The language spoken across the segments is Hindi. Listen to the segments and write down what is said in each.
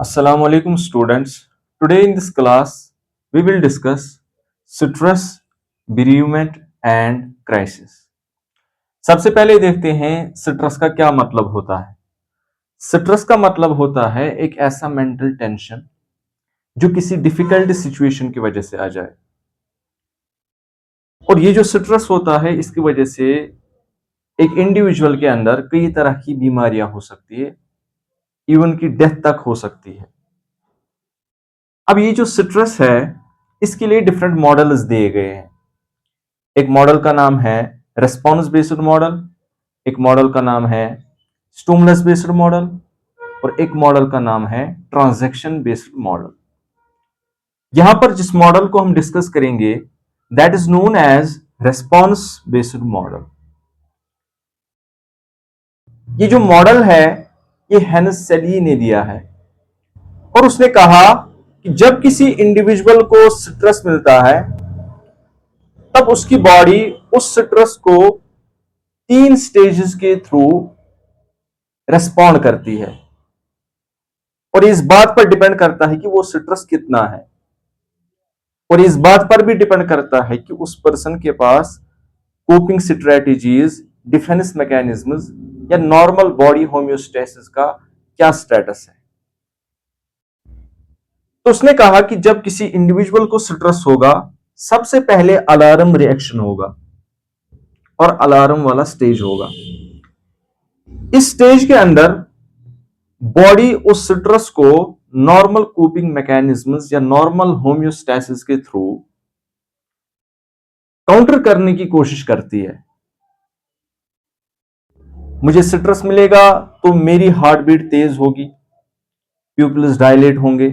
Assalamu alaikum students. Today in this class, we will discuss stress, bereavement and crisis. सबसे पहले देखते हैं स्ट्रेस का क्या मतलब होता है। स्ट्रेस का मतलब होता है एक ऐसा मेंटल टेंशन जो किसी डिफिकल्ट सिचुएशन की वजह से आ जाए। और ये जो स्ट्रेस होता है इसकी वजह से एक इंडिविजुअल के अंदर कई तरह की बीमारियां हो सकती है, इवन की डेथ तक हो सकती है। अब ये जो स्ट्रेस है इसके लिए डिफरेंट मॉडल्स दिए गए हैं। एक मॉडल का नाम है रेस्पॉन्स बेस्ड मॉडल, एक मॉडल का नाम है स्टिमुलस बेस्ड मॉडल और एक मॉडल का नाम है ट्रांजैक्शन बेस्ड मॉडल। यहां पर जिस मॉडल को हम डिस्कस करेंगे that is known as response based model. ये जो मॉडल है ये हेनस सेली ने दिया है और उसने कहा कि जब किसी इंडिविजुअल को स्ट्रेस मिलता है तब उसकी बॉडी उस स्ट्रेस को 3 स्टेजेस के थ्रू रेस्पॉन्ड करती है और इस बात पर डिपेंड करता है कि वो स्ट्रेस कितना है और इस बात पर भी डिपेंड करता है कि उस पर्सन के पास कोपिंग स्ट्रेटजीज, डिफेंस मैकेनिज्म्स या नॉर्मल बॉडी होम्योस्टेसिस का क्या स्टेटस है। तो उसने कहा कि जब किसी इंडिविजुअल को स्ट्रेस होगा सबसे पहले अलार्म रिएक्शन होगा और अलार्म वाला स्टेज होगा। इस स्टेज के अंदर बॉडी उस स्ट्रेस को नॉर्मल कोपिंग मैकेनिज्म्स या नॉर्मल होम्योस्टेसिस के थ्रू काउंटर करने की कोशिश करती है। मुझे स्ट्रेस मिलेगा तो मेरी हार्ट बीट तेज होगी, प्यूपिल्स डायलेट होंगे,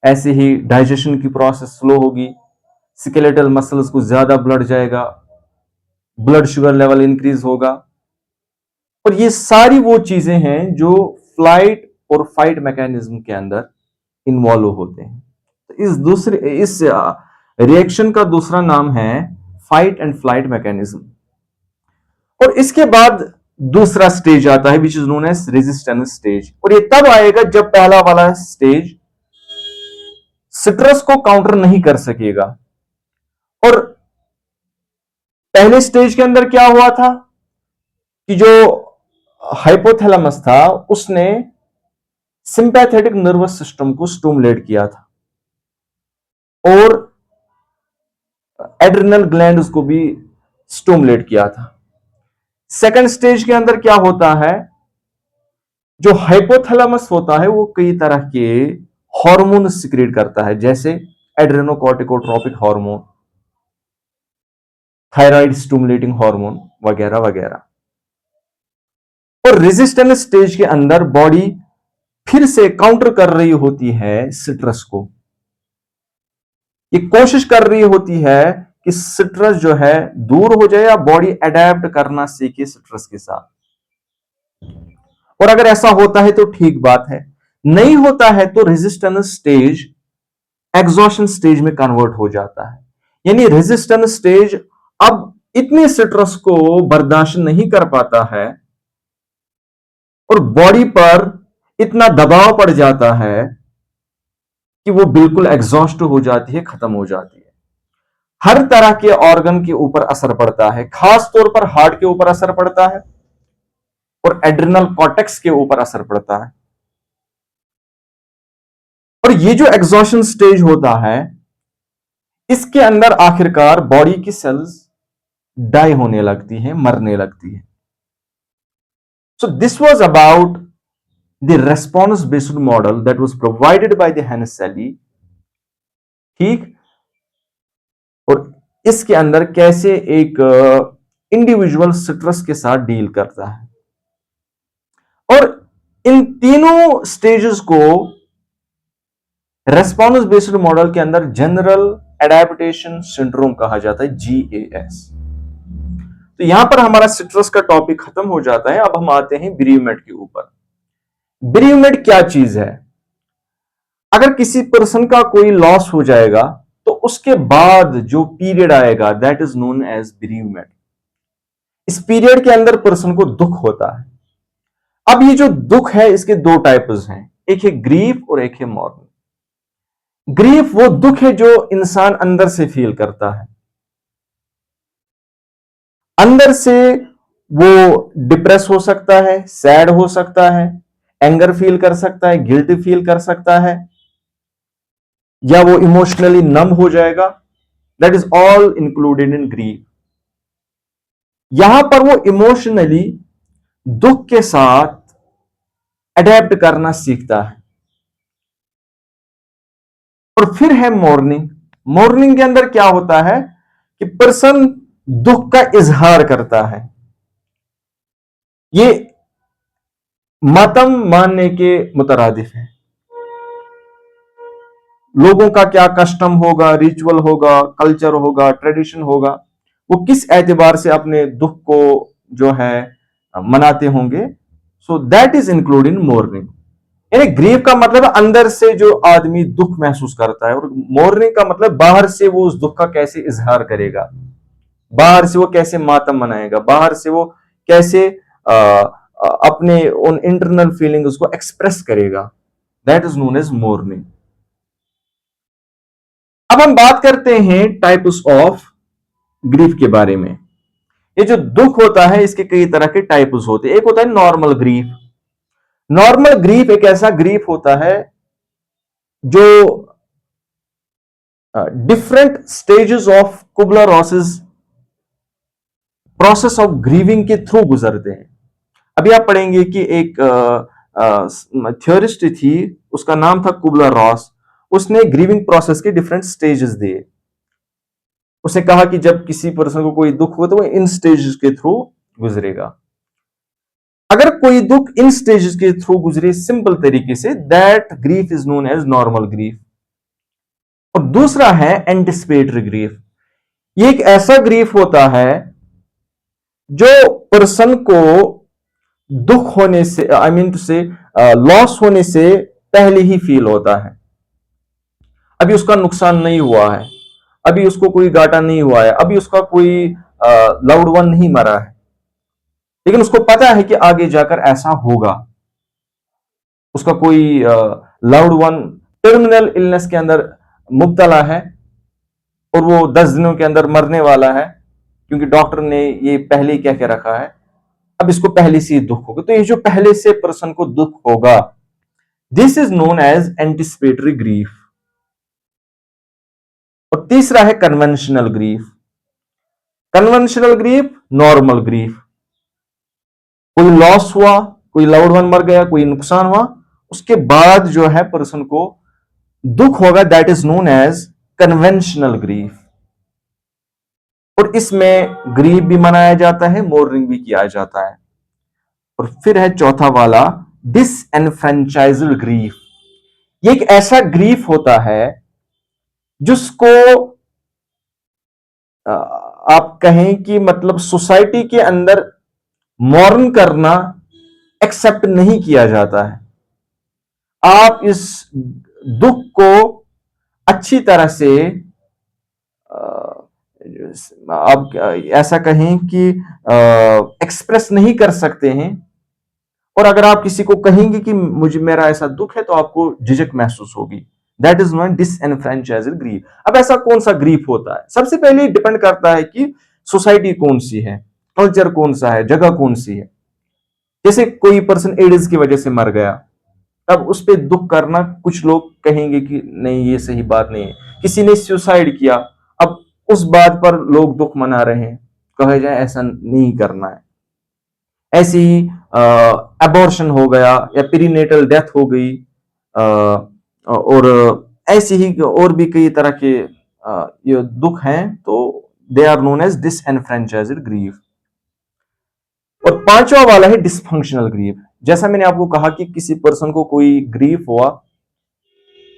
ऐसे ही डाइजेशन की प्रोसेस स्लो होगी, स्केलेटल मसल्स को ज्यादा ब्लड जाएगा, ब्लड शुगर लेवल इंक्रीज होगा और ये सारी वो चीजें हैं जो फ्लाइट और फाइट मैकेनिज्म के अंदर इन्वॉल्व होते हैं। तो इस रिएक्शन का दूसरा नाम है फाइट एंड फ्लाइट मैकेनिज्म। और इसके बाद दूसरा स्टेज आता है which is known as resistance stage और ये तब आएगा जब पहला वाला स्टेज स्ट्रेस को काउंटर नहीं कर सकेगा। और पहले स्टेज के अंदर क्या हुआ था कि जो हाइपोथैलेमस था उसने सिंपैथेटिक नर्वस सिस्टम को स्टिमुलेट किया था और एड्रिनल ग्लैंड उसको भी स्टिमुलेट किया था। सेकंड स्टेज के अंदर क्या होता है, जो हाइपोथैलेमस होता है वो कई तरह के हार्मोन सिक्रेट करता है जैसे adrenocorticotropic hormone, thyroid stimulating hormone वगैरह वगैरह। और रेजिस्टेंस स्टेज के अंदर बॉडी फिर से काउंटर कर रही होती है स्ट्रेस को, ये कोशिश कर रही होती है कि स्ट्रेस जो है दूर हो जाए या बॉडी अडेप्ट करना सीखे स्ट्रेस के साथ। और अगर ऐसा होता है तो ठीक बात है, नहीं होता है तो रेजिस्टेंस स्टेज एग्जॉशन स्टेज में कन्वर्ट हो जाता है। यानी रेजिस्टेंस स्टेज अब इतने स्ट्रेस को बर्दाश्त नहीं कर पाता है और बॉडी पर इतना दबाव पड़ जाता है कि वो बिल्कुल एग्जॉस्ट हो जाती है, खत्म हो जाती है। हर तरह के ऑर्गन के ऊपर असर पड़ता है, खास तौर पर हार्ट के ऊपर असर पड़ता है और एड्रिनल कॉर्टेक्स के ऊपर असर पड़ता है। और ये जो एग्जॉशन स्टेज होता है इसके अंदर आखिरकार बॉडी की सेल्स डाई होने लगती हैं, मरने लगती है। सो this was about the response based model that was provided by the heinous सेली। ठीक, और इसके अंदर कैसे एक इंडिविजुअल स्ट्रेस के साथ डील करता है। और इन तीनों स्टेजेस को रेस्पॉन्स बेस्ड मॉडल के अंदर जनरल एडेप्टेशन सिंड्रोम कहा जाता है, GAS। तो यहां पर हमारा स्ट्रेस का टॉपिक खत्म हो जाता है। अब हम आते हैं बेरीवमेंट के ऊपर। बेरीवमेंट क्या चीज है? अगर किसी पर्सन का कोई लॉस हो जाएगा तो उसके बाद जो पीरियड आएगा दैट इज नोन एज बेरीवमेंट। इस पीरियड के अंदर पर्सन को दुख होता है। अब ये जो दुख है इसके दो टाइप्स हैं। एक है ग्रीफ और एक है मॉर्निंग। ग्रीफ वो दुख है जो इंसान अंदर से फील करता है, अंदर से वो डिप्रेस हो सकता है, सैड हो सकता है, एंगर फील कर सकता है, गिल्ट फील कर सकता है, या वो इमोशनली नम हो जाएगा। That is all included in grief. यहां पर वो इमोशनली दुख के साथ अडेप्ट करना सीखता है। और फिर है मॉर्निंग। मॉर्निंग के अंदर क्या होता है कि पर्सन दुख का इजहार करता है। ये मातम मानने के मुतरादिफ है। लोगों का क्या कस्टम होगा, रिचुअल होगा, कल्चर होगा, ट्रेडिशन होगा, वो किस एतबार से अपने दुख को जो है मनाते होंगे। So that is include in morning. यानी ग्रीव का मतलब अंदर से जो आदमी दुख महसूस करता है, और मोर्निंग का मतलब बाहर से वो उस दुख का कैसे इजहार करेगा, बाहर से वो कैसे मातम मनाएगा, बाहर से वो कैसे अपने उन इंटरनल फीलिंग्स को एक्सप्रेस करेगा। That is known as mourning. अब हम बात करते हैं टाइप्स ऑफ ग्रीफ के बारे में। ये जो दुख होता है इसके कई तरह के टाइप्स होते हैं। एक होता है नॉर्मल ग्रीफ। नॉर्मल ग्रीफ एक ऐसा ग्रीफ होता है जो different stages of Kubler Ross's process of grieving के थ्रू गुजरते हैं। अभी आप पढ़ेंगे कि एक थ्योरिस्ट थी, उसका नाम था कुबलर रॉस। उसने ग्रीविंग प्रोसेस के डिफरेंट स्टेजेस दिए। उसने कहा कि जब किसी पर्सन को कोई दुख हो तो वो इन स्टेजेस के थ्रू गुजरेगा। अगर कोई दुख इन स्टेजेस के थ्रू गुजरे सिंपल तरीके से, that grief is known as normal grief. और दूसरा है एंटिसिपेटरी ग्रीफ। ये एक ऐसा ग्रीफ होता है जो पर्सन को दुख होने से, आई मीन टू से लॉस होने से पहले ही फील होता है। अभी उसका नुकसान नहीं हुआ है, अभी उसको कोई घाटा नहीं हुआ है, अभी उसका कोई लव्ड वन नहीं मरा है, लेकिन उसको पता है कि आगे जाकर ऐसा होगा। उसका कोई लव्ड वन टर्मिनल इलनेस के अंदर मुब्तला है और वो 10 दिनों के अंदर मरने वाला है, क्योंकि डॉक्टर ने ये पहले ही कह के रखा है। अब इसको पहले से ही दुख होगा। तो ये जो पहले से पर्सन को दुख होगा, this is known as anticipatory grief. और तीसरा है conventional grief. Conventional grief, normal grief. कोई लॉस हुआ, कोई लव्ड वन मर गया, कोई नुकसान हुआ, उसके बाद जो है पर्सन को दुख होगा, that is known as conventional grief. और इसमें ग्रीफ भी मनाया जाता है, मोर्निंग भी किया जाता है। और फिर है चौथा वाला, डिसएनफ्रेंचाइज्ड ग्रीफ। ये एक ऐसा ग्रीफ होता है जिसको आप कहें कि मतलब सोसाइटी के अंदर मॉर्न करना एक्सेप्ट नहीं किया जाता है। आप इस दुख को अच्छी तरह से आप ऐसा कहें कि एक्सप्रेस नहीं कर सकते हैं। और अगर आप किसी को कहेंगे कि मुझे मेरा ऐसा दुख है तो आपको झिझक महसूस होगी। That is not disenfranchised grief. अब ऐसा कौन सा ग्रीफ होता है? सबसे पहले डिपेंड करता है कि सोसाइटी कौन सी है, कल्चर कौन सा है, जगह कौन सी है। जैसे कोई पर्सन एड्स की वजह से मर गया, तब उस पर दुख करना, कुछ लोग कहेंगे कि नहीं ये सही बात नहीं है। किसी ने सुसाइड किया, अब उस बात पर लोग दुख मना रहे हैं, कहा जाए ऐसा नहीं करना है। ऐसे ही अबॉर्शन हो गया या प्रीनेटल डेथ हो गई, और ऐसे ही और भी कई तरह के ये दुख हैं, तो they are known as disenfranchised grief. और पांचवा वाला है डिसफंक्शनल ग्रीफ। जैसा मैंने आपको कहा कि किसी पर्सन को कोई ग्रीफ हुआ,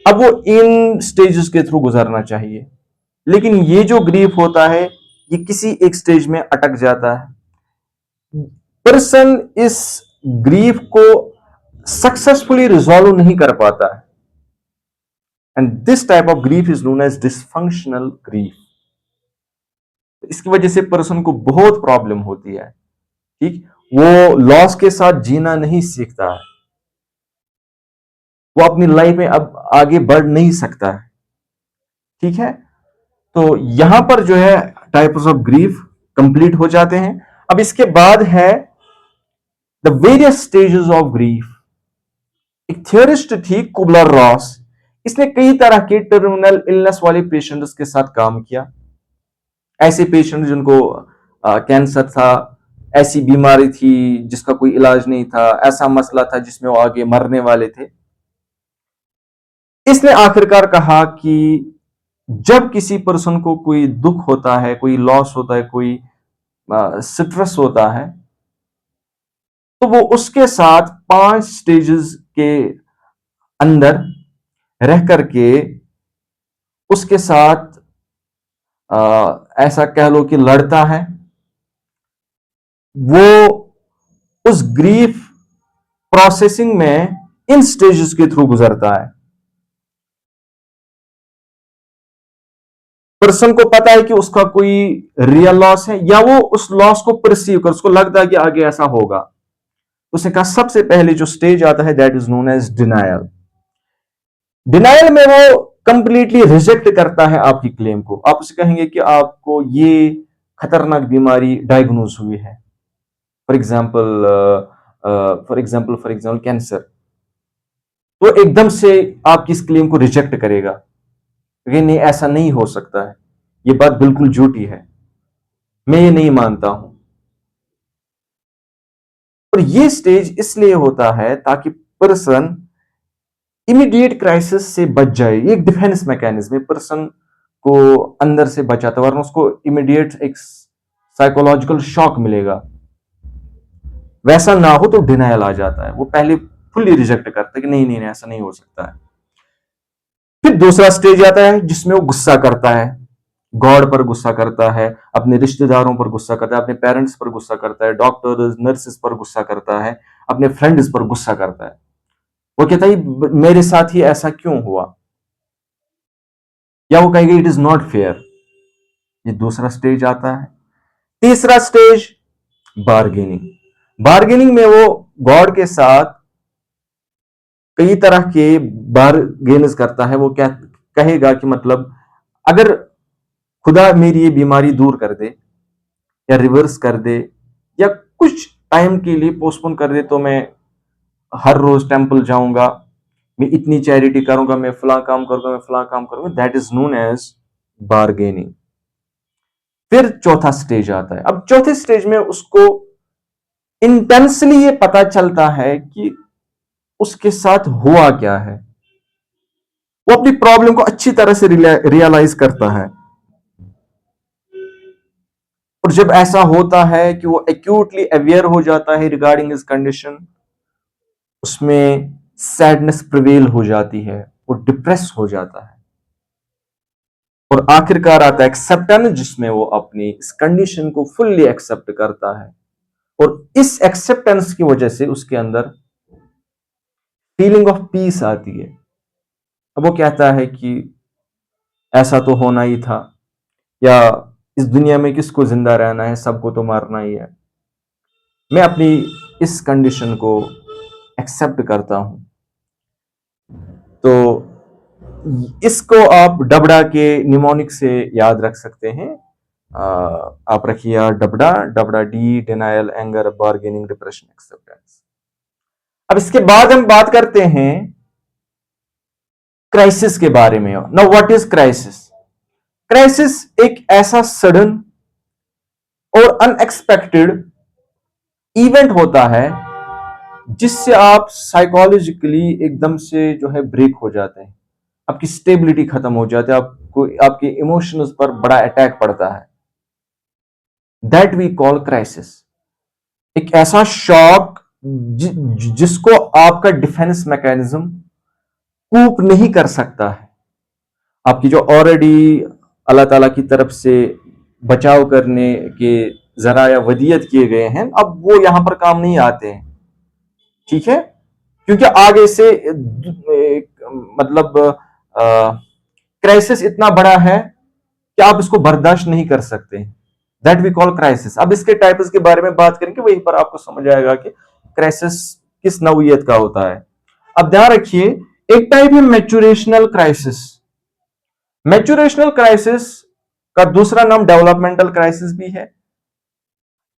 अब वो इन स्टेजेस के थ्रू गुजरना चाहिए, लेकिन ये जो ग्रीफ होता है ये किसी एक स्टेज में अटक जाता है। पर्सन इस ग्रीफ को सक्सेसफुली रिजॉल्व नहीं कर पाता है, and this type of grief is known as dysfunctional grief. इसकी वजह से पर्सन को बहुत प्रॉब्लम होती है। ठीक, वो लॉस के साथ जीना नहीं सीखता है। वो अपनी लाइफ में अब आगे बढ़ नहीं सकता है। ठीक है, तो यहां पर जो है टाइप्स ऑफ ग्रीफ कंप्लीट हो जाते हैं। अब इसके बाद है the various stages of grief. एक थियोरिस्ट थी कुबलर रॉस, इसने कई तरह के टर्मिनल इलनेस वाले पेशेंट्स के साथ काम किया। ऐसे पेशेंट जिनको कैंसर था, ऐसी बीमारी थी जिसका कोई इलाज नहीं था, ऐसा मसला था जिसमें वो आगे मरने वाले थे। इसने आखिरकार कहा कि जब किसी पर्सन को कोई दुख होता है, कोई लॉस होता है, कोई स्ट्रेस होता है, तो वो उसके साथ 5 स्टेजेस के अंदर रह करके उसके साथ ऐसा कह लो कि लड़ता है। वो उस ग्रीफ प्रोसेसिंग में इन स्टेजेस के थ्रू गुजरता है। पर्सन को पता है कि उसका कोई रियल लॉस है, या वो उस लॉस को परसीव कर, उसको लगता है कि आगे ऐसा होगा। उसने कहा सबसे पहले जो स्टेज आता है that is known as denial. Denial में वो कंप्लीटली रिजेक्ट करता है आपकी क्लेम को। आप उसे कहेंगे कि आपको ये खतरनाक बीमारी डायग्नोज हुई है, फॉर एग्जाम्पल कैंसर, तो एकदम से आपकी इस क्लेम को रिजेक्ट करेगा कि नहीं, ऐसा नहीं हो सकता है, ये बात बिल्कुल झूठी है, मैं ये नहीं मानता हूं। और ये स्टेज इसलिए होता है ताकि पर्सन इमीडिएट क्राइसिस से बच जाए। ये एक डिफेंस मैकेनिज्म है, पर्सन को अंदर से बचाता है, वरना उसको इमीडिएट एक साइकोलॉजिकल शॉक मिलेगा। वैसा ना हो तो डिनायल आ जाता है, वो पहले फुल्ली रिजेक्ट करता है कि नहीं नहीं नहीं, ऐसा नहीं हो सकता है। फिर दूसरा स्टेज आता है जिसमें वो गुस्सा करता है, गॉड पर गुस्सा करता है, अपने रिश्तेदारों पर गुस्सा करता है, अपने पेरेंट्स पर गुस्सा करता है, डॉक्टर्स नर्सेस पर गुस्सा करता है, अपने फ्रेंड्स पर गुस्सा करता है। वो कहता है मेरे साथ ही ऐसा क्यों हुआ, या वो कहेगा इट इज नॉट फेयर। ये दूसरा स्टेज आता है। तीसरा स्टेज बार्गेनिंग। बार्गेनिंग में वो गॉड के साथ कई तरह के बार्गेन्स करता है। वो क्या कहेगा कि मतलब अगर खुदा मेरी ये बीमारी दूर कर दे, या रिवर्स कर दे, या कुछ टाइम के लिए पोस्टपोन कर दे, तो मैं हर रोज टेंपल जाऊंगा, मैं इतनी चैरिटी करूंगा, मैं फला काम करूंगा, मैं फला काम करूंगा। That is known as bargaining. फिर चौथा स्टेज आता है। अब चौथे स्टेज में उसको इंटेंसली ये पता चलता है कि उसके साथ हुआ क्या है। वो अपनी प्रॉब्लम को अच्छी तरह से रियलाइज करता है, और जब ऐसा होता है कि वो एक्यूटली अवेयर हो जाता है रिगार्डिंग हिज कंडीशन, उसमें सैडनेस प्रिवेल हो जाती है, वो डिप्रेस हो जाता है। और आखिरकार आता है एक्सेप्टेंस, जिसमें वो अपनी इस कंडीशन को फुल्ली एक्सेप्ट करता है, और इस एक्सेप्टेंस की वजह से उसके अंदर फीलिंग ऑफ पीस आती है। अब वो कहता है कि ऐसा तो होना ही था, या इस दुनिया में किसको जिंदा रहना है, सबको तो मारना ही है, मैं अपनी इस कंडीशन को एक्सेप्ट करता हूं। तो इसको आप डबडा के निमोनिक से याद रख सकते हैं। आप रखिए DABDA, DABDA D, denial, anger, bargaining, depression, acceptance. अब इसके बाद हम बात करते हैं क्राइसिस के बारे में। Now what is crisis? Crisis एक ऐसा सडन और अनएक्सपेक्टेड इवेंट होता है जिससे आप साइकोलॉजिकली एकदम से जो है ब्रेक हो जाते हैं, आपकी स्टेबिलिटी खत्म हो जाती है, आपको आपके इमोशंस पर बड़ा अटैक पड़ता है। That we call crisis. एक ऐसा शॉक जिसको आपका डिफेंस मैकेनिज्म कूप नहीं कर सकता है। आपकी जो ऑलरेडी अल्लाह ताला की तरफ से बचाव करने के जरा या वदियत किए गए हैं, अब वो यहां पर काम नहीं आते हैं। ठीक है, क्योंकि आगे से मतलब क्राइसिस इतना बड़ा है कि आप इसको बर्दाश्त नहीं कर सकते। That we call crisis. अब इसके टाइप्स के बारे में बात करेंगे, वहीं पर आपको समझ आएगा कि क्राइसिस किस नौइयत का होता है। अब ध्यान रखिए एक टाइप है मैच्योरेशनल क्राइसिस। मैच्योरेशनल क्राइसिस का दूसरा नाम डेवलपमेंटल क्राइसिस भी है।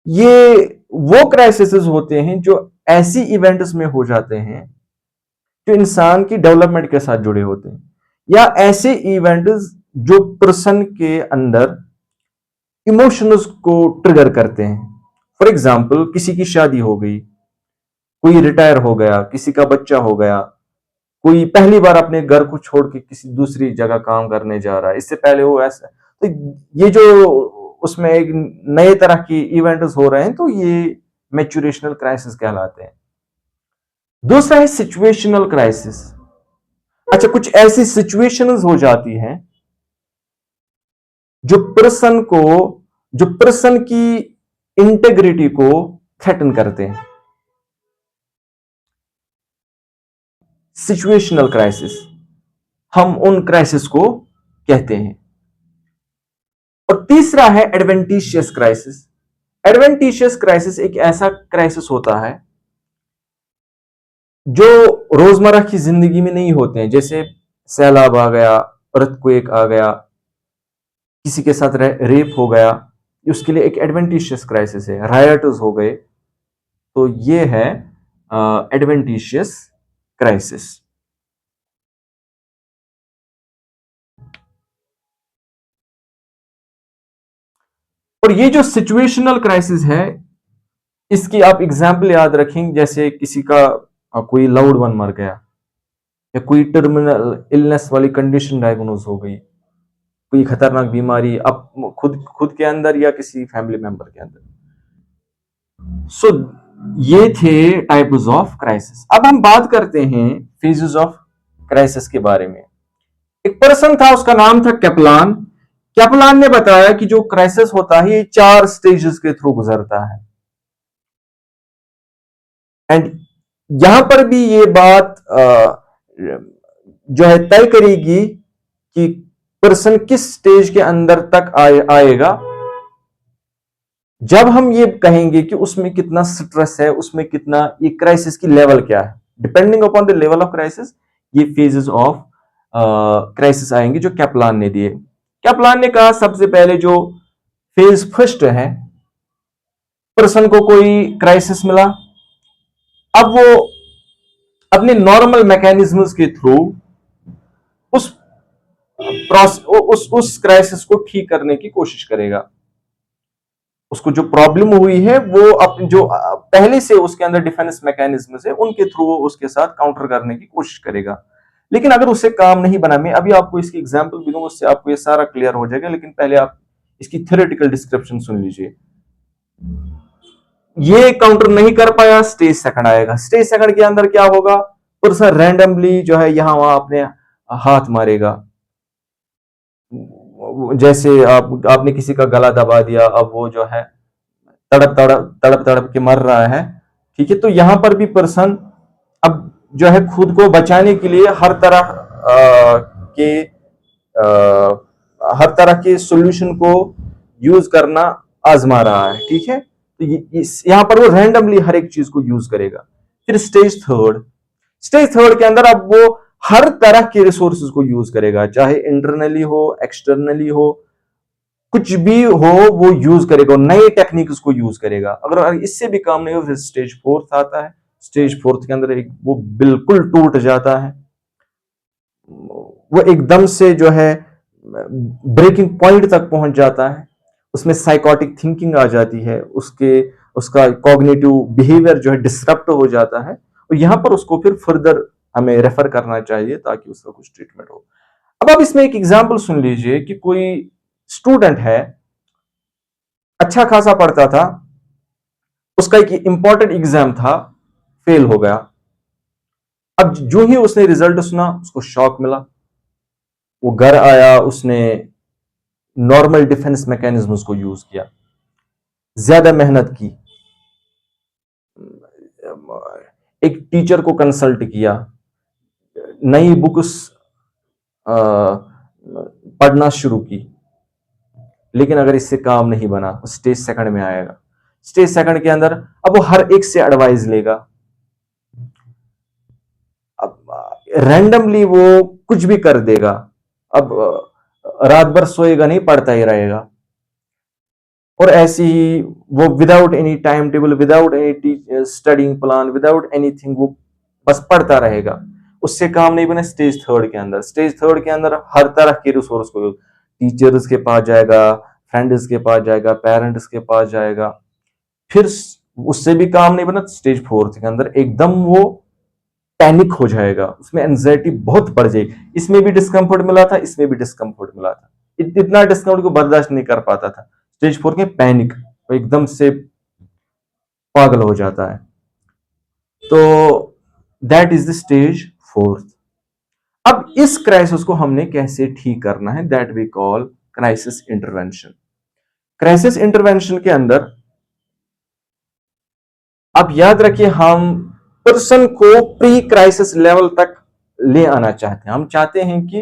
ये वो क्राइसिस होते हैं जो ऐसी इवेंट्स में हो जाते हैं जो इंसान की डेवलपमेंट के साथ जुड़े होते हैं, या ऐसे इवेंट्स जो पर्सन के अंदर इमोशंस को ट्रिगर करते हैं। फॉर एग्जाम्पल, किसी की शादी हो गई, कोई रिटायर हो गया, किसी का बच्चा हो गया, कोई पहली बार अपने घर को छोड़ के किसी दूसरी जगह काम करने जा रहा है, इससे पहले वो ऐसा। तो ये जो उसमें एक नए तरह की इवेंट्स हो रहे हैं, तो ये मैच्योरेशनल क्राइसिस कहलाते हैं। दूसरा है सिचुएशनल क्राइसिस। अच्छा, कुछ ऐसी सिचुएशंस हो जाती हैं जो पर्सन की इंटेग्रिटी को थ्रेटन करते हैं। सिचुएशनल क्राइसिस हम उन क्राइसिस को कहते हैं। और तीसरा है एडवेंटिशियस क्राइसिस। एडवेंटिशियस क्राइसिस एक ऐसा क्राइसिस होता है जो रोजमर्रा की जिंदगी में नहीं होते हैं, जैसे सैलाब आ गया, अर्थक्वेक आ गया, किसी के साथ रेप हो गया, उसके लिए एक एडवेंटिशियस क्राइसिस है। रायट्स हो गए, तो ये है एडवेंटिशियस क्राइसिस। और ये जो सिचुएशनल क्राइसिस है, इसकी आप एग्जाम्पल याद रखेंगे, जैसे किसी का कोई लव्ड वन मर गया, या कोई टर्मिनल इलनेस वाली कंडीशन डायग्नोज हो गई, कोई खतरनाक बीमारी अब खुद के अंदर या किसी फैमिली मेंबर के अंदर। सो ये थे टाइप्स ऑफ क्राइसिस। अब हम बात करते हैं फेजेस ऑफ क्राइसिस के बारे में। एक पर्सन था, उसका नाम था कैपलान। कैपलान ने बताया कि जो क्राइसिस होता है ये 4 स्टेजेस के थ्रू गुजरता है। एंड यहां पर भी ये बात जो है तय करेगी कि पर्सन किस स्टेज के अंदर तक आएगा, जब हम ये कहेंगे कि उसमें कितना स्ट्रेस है, उसमें कितना, ये क्राइसिस की लेवल क्या है। Depending upon the level of crisis, ये फेजेस ऑफ क्राइसिस आएंगे जो कैपलान ने दिए। कैपलान ने कहा सबसे पहले जो फेज फर्स्ट है, पर्सन को कोई क्राइसिस मिला, अब वो अपने नॉर्मल मैकेनिज्म्स के थ्रू उस उस क्राइसिस को ठीक करने की कोशिश करेगा। उसको जो प्रॉब्लम हुई है वो अपने जो पहले से उसके अंदर डिफेंस मैकेनिज्म है, उनके थ्रू वो उसके साथ काउंटर करने की कोशिश करेगा। लेकिन अगर उससे काम नहीं बना, मैं अभी आपको इसकी एग्जांपल भी दूंगा, उससे आपको ये सारा क्लियर हो जाएगा। लेकिन पहले आप इसकी थ्योरेटिकल डिस्क्रिप्शन सुन लीजिए। ये काउंटर नहीं कर पाया, स्टेज सेकंड आएगा। स्टेज सेकंड के अंदर क्या होगा, पर्सन रैंडमली जो है यहां वहां अपने हाथ मारेगा। जैसे आपने किसी का गला दबा दिया, अब वो जो है तड़प तड़प के मर रहा है, ठीक है। तो यहां पर भी पर्सन अब जो है खुद को बचाने के लिए हर तरह के सॉल्यूशन को यूज करना आजमा रहा है, ठीक है। तो यहां पर वो रैंडमली हर एक चीज को यूज करेगा। फिर स्टेज थर्ड के अंदर अब वो हर तरह के रिसोर्सेज को यूज करेगा, चाहे इंटरनली हो, एक्सटर्नली हो, कुछ भी हो वो यूज करेगा, नए टेक्निक्स को यूज करेगा। अगर इससे भी काम नहीं हो, फिर स्टेज फोर्थ आता है। स्टेज फोर्थ के अंदर वो बिल्कुल टूट जाता है, वो एकदम से जो है ब्रेकिंग पॉइंट तक पहुंच जाता है। उसमें साइकोटिक थिंकिंग आ जाती है, उसका कॉग्निटिव बिहेवियर जो है डिसरप्ट हो जाता है। और यहां पर उसको फिर फर्दर हमें रेफर करना चाहिए ताकि उसका कुछ ट्रीटमेंट हो। अब आप इसमें एक एग्जांपल सुन लीजिए कि कोई स्टूडेंट है, अच्छा खासा पढ़ता था, उसका एक इंपॉर्टेंट एग्जाम था, फेल हो गया। अब जो ही उसने रिजल्ट सुना, उसको शॉक मिला। वो घर आया, उसने नॉर्मल डिफेंस मैकेनिज्म को यूज किया, ज्यादा मेहनत की, एक टीचर को कंसल्ट किया, नई बुक्स पढ़ना शुरू की। लेकिन अगर इससे काम नहीं बना, स्टेज सेकंड में आएगा। स्टेज सेकंड के अंदर अब वो हर एक से एडवाइस लेगा। अब रैंडमली वो कुछ भी कर देगा। अब रात भर सोएगा नहीं, पढ़ता ही रहेगा। और ऐसे ही वो without any time table, without any studying plan, without anything, वो बस पढ़ता रहेगा। उससे काम नहीं बने। स्टेज थर्ड के अंदर, स्टेज थर्ड के अंदर हर तरह के रिसोर्स को, टीचर्स के पास जाएगा, फ्रेंड्स के पास जाएगा, पेरेंट्स के पास जाएगा। फिर उससे भी काम नहीं बना। स्टेज फोर्थ के अंदर एकदम वो पैनिक हो जाएगा, उसमें एंजाइटी बहुत बढ़ जाएगी। इसमें भी डिस्कम्फर्ट मिला था, इसमें भी डिस्कम्फर्ट मिला था। इतना डिस्कम्फर्ट को बर्दाश्त नहीं कर पाता था। स्टेज फोर के पैनिक, वो एकदम से पागल हो जाता है। तो that is the stage fourth. अब इस क्राइसिस को हमने कैसे ठीक करना है, that we call crisis intervention. Crisis intervention के अंदर आप याद रखिए, हम पर्सन को प्री क्राइसिस लेवल तक ले आना चाहते हैं। हम चाहते हैं कि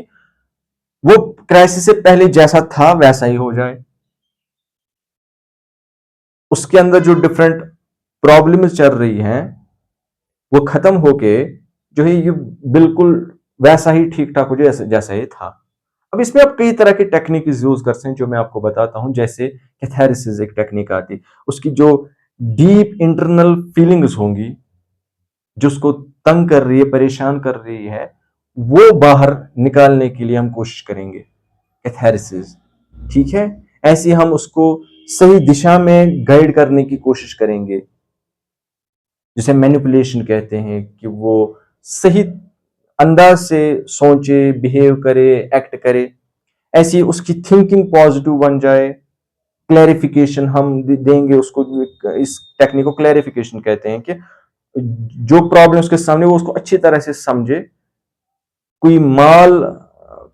वो क्राइसिस से पहले जैसा था वैसा ही हो जाए। उसके अंदर जो डिफरेंट प्रॉब्लम्स चल रही हैं वो खत्म होके जो है ये बिल्कुल वैसा ही ठीक ठाक हो जाए जैसा ये था। अब इसमें आप कई तरह की टेक्निक यूज कर सकते हैं जो मैं आपको बताता हूं। जैसे कैथारिसिस एक टेक्निक आती, उसकी जो डीप इंटरनल फीलिंग्स होंगी, जो उसको तंग कर रही है, परेशान कर रही है, वो बाहर निकालने के लिए हम कोशिश करेंगे, कैथारिसिस। ठीक है। ऐसे हम उसको सही दिशा में गाइड करने की कोशिश करेंगे, जिसे मैनिपुलेशन कहते हैं, कि वो सही अंदाज से सोचे, बिहेव करे, एक्ट करे। ऐसी उसकी थिंकिंग पॉजिटिव बन जाए। क्लैरिफिकेशन हम देंगे उसको। इस टेक्निक को क्लैरिफिकेशन कहते हैं, कि जो प्रॉब्लम उसके सामने वो उसको अच्छी तरह से समझे। कोई माल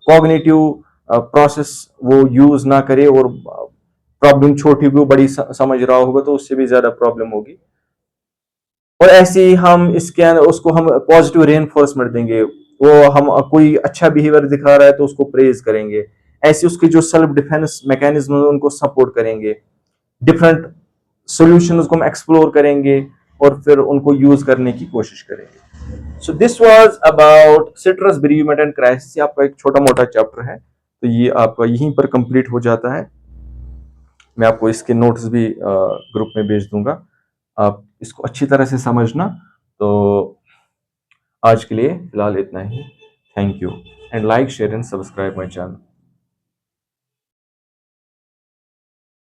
कॉग्निटिव प्रोसेस वो यूज ना करे, और प्रॉब्लम छोटी को बड़ी समझ रहा होगा तो उससे भी ज्यादा प्रॉब्लम होगी। और ऐसे ही हम इसके अंदर उसको हम पॉजिटिव रेनफोर्समेंट देंगे। वो हम कोई अच्छा बिहेवियर दिखा रहा है तो उसको प्रेज करेंगे। ऐसे उसके जो सेल्फ डिफेंस मैकेनिज्म है उनको सपोर्ट करेंगे। डिफरेंट सॉल्यूशंस को हम एक्सप्लोर करेंगे और फिर उनको यूज करने की कोशिश करेंगे। So this was about citrus bereavement and crisis. आपका एक छोटा मोटा चैप्टर है, तो ये आपका यहीं पर कंप्लीट हो जाता है। मैं आपको इसके नोट्स भी ग्रुप में भेज दूंगा, आप इसको अच्छी तरह से समझना। तो आज के लिए फिलहाल इतना ही। Thank you and like share and subscribe my channel.